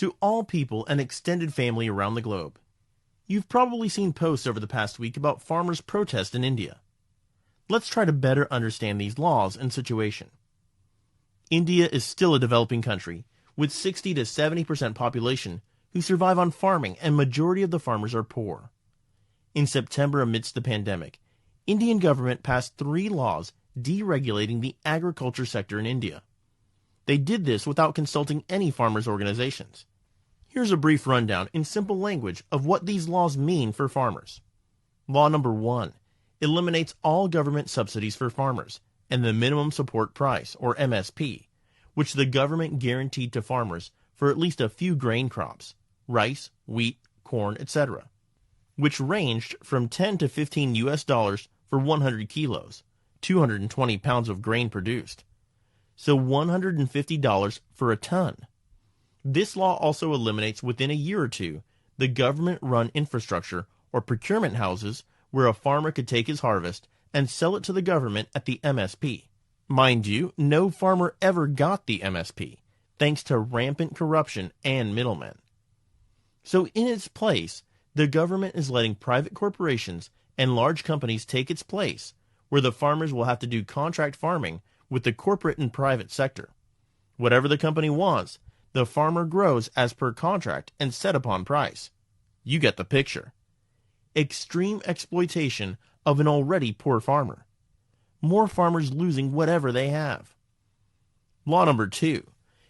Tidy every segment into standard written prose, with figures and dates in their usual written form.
to all people and extended family around the globe. You've probably seen posts over the past week about farmers' protest in India. Let's try to better understand these laws and situation. India is still a developing country with 60 to 70% population who survive on farming, and majority of the farmers are poor. In September, amidst the pandemic, Indian government passed 3 laws deregulating the agriculture sector in India. They did this without consulting any farmers' organizations. Here's a brief rundown in simple language of what these laws mean for farmers. Law number 1 eliminates all government subsidies for farmers and the minimum support price, or MSP, which the government guaranteed to farmers for at least a few grain crops, rice, wheat, corn, etc., which ranged from 10 to 15 US dollars for 100 kilos, 220 pounds of grain produced. So $150 for a ton. This law also eliminates within a year or two the government-run infrastructure or procurement houses where a farmer could take his harvest and sell it to the government at the MSP. Mind you, no farmer ever got the MSP, thanks to rampant corruption and middlemen. So in its place, the government is letting private corporations and large companies take its place, where the farmers will have to do contract farming with the corporate and private sector. Whatever the company wants, the farmer grows as per contract and set upon price. You get the picture. Extreme exploitation of an already poor farmer. More farmers losing whatever they have. Law number 2.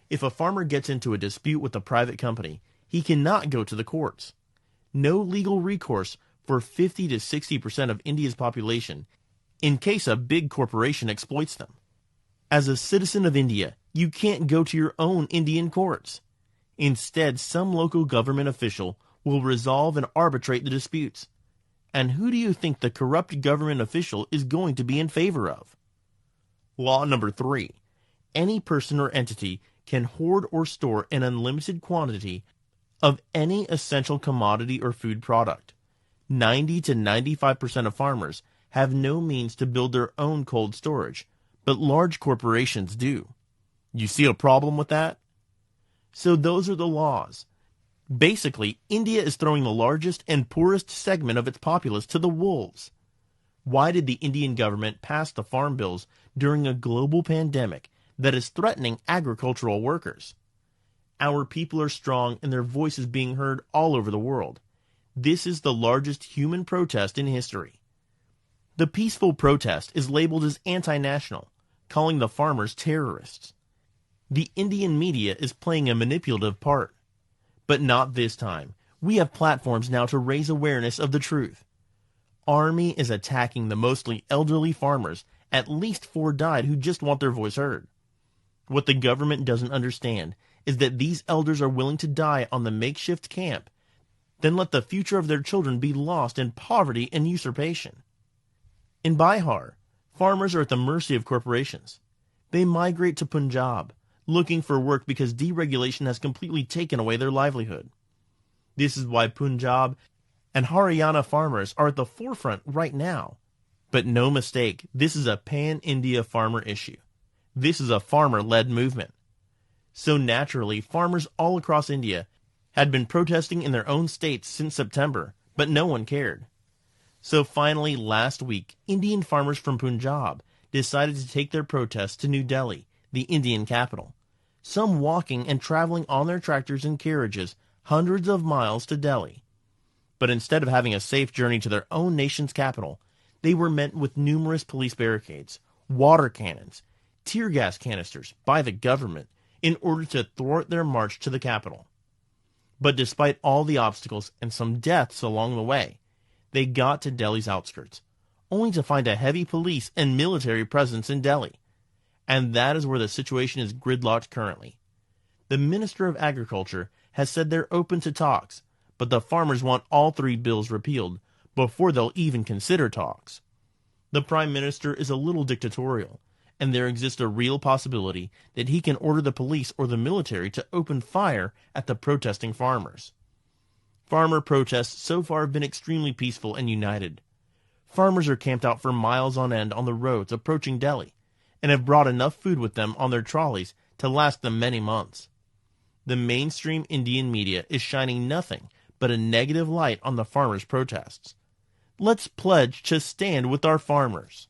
If a farmer gets into a dispute with a private company, he cannot go to the courts. No legal recourse for 50 to 60% of India's population in case a big corporation exploits them. As a citizen of India, you can't go to your own Indian courts. Instead, some local government official will resolve and arbitrate the disputes. And who do you think the corrupt government official is going to be in favor of? Law number 3. Any person or entity can hoard or store an unlimited quantity of any essential commodity or food product. 90 to 95% of farmers have no means to build their own cold storage, but large corporations do. You see a problem with that? So those are the laws. Basically, India is throwing the largest and poorest segment of its populace to the wolves. Why did the Indian government pass the farm bills during a global pandemic that is threatening agricultural workers? Our people are strong and their voice is being heard all over the world. This is the largest human protest in history. The peaceful protest is labeled as anti-national, calling the farmers terrorists. The Indian media is playing a manipulative part. But not this time. We have platforms now to raise awareness of the truth. Army is attacking the mostly elderly farmers. At least 4 died who just want their voice heard. What the government doesn't understand is that these elders are willing to die on the makeshift camp, then let the future of their children be lost in poverty and usurpation. In Bihar, farmers are at the mercy of corporations. They migrate to Punjab, looking for work because deregulation has completely taken away their livelihood. This is why Punjab and Haryana farmers are at the forefront right now. But no mistake, this is a pan-India farmer issue. This is a farmer-led movement. So naturally, farmers all across India had been protesting in their own states since September, but no one cared. So finally, last week, Indian farmers from Punjab decided to take their protests to New Delhi, the Indian capital, some walking and traveling on their tractors and carriages hundreds of miles to Delhi. But instead of having a safe journey to their own nation's capital, they were met with numerous police barricades, water cannons, tear gas canisters by the government in order to thwart their march to the capital. But despite all the obstacles and some deaths along the way, they got to Delhi's outskirts, only to find a heavy police and military presence in Delhi. And that is where the situation is gridlocked currently. The Minister of Agriculture has said they're open to talks, but the farmers want all 3 bills repealed before they'll even consider talks. The Prime Minister is a little dictatorial, and there exists a real possibility that he can order the police or the military to open fire at the protesting farmers. Farmer protests so far have been extremely peaceful and united. Farmers are camped out for miles on end on the roads approaching Delhi, and have brought enough food with them on their trolleys to last them many months. The mainstream Indian media is shining nothing but a negative light on the farmers' protests. Let's pledge to stand with our farmers.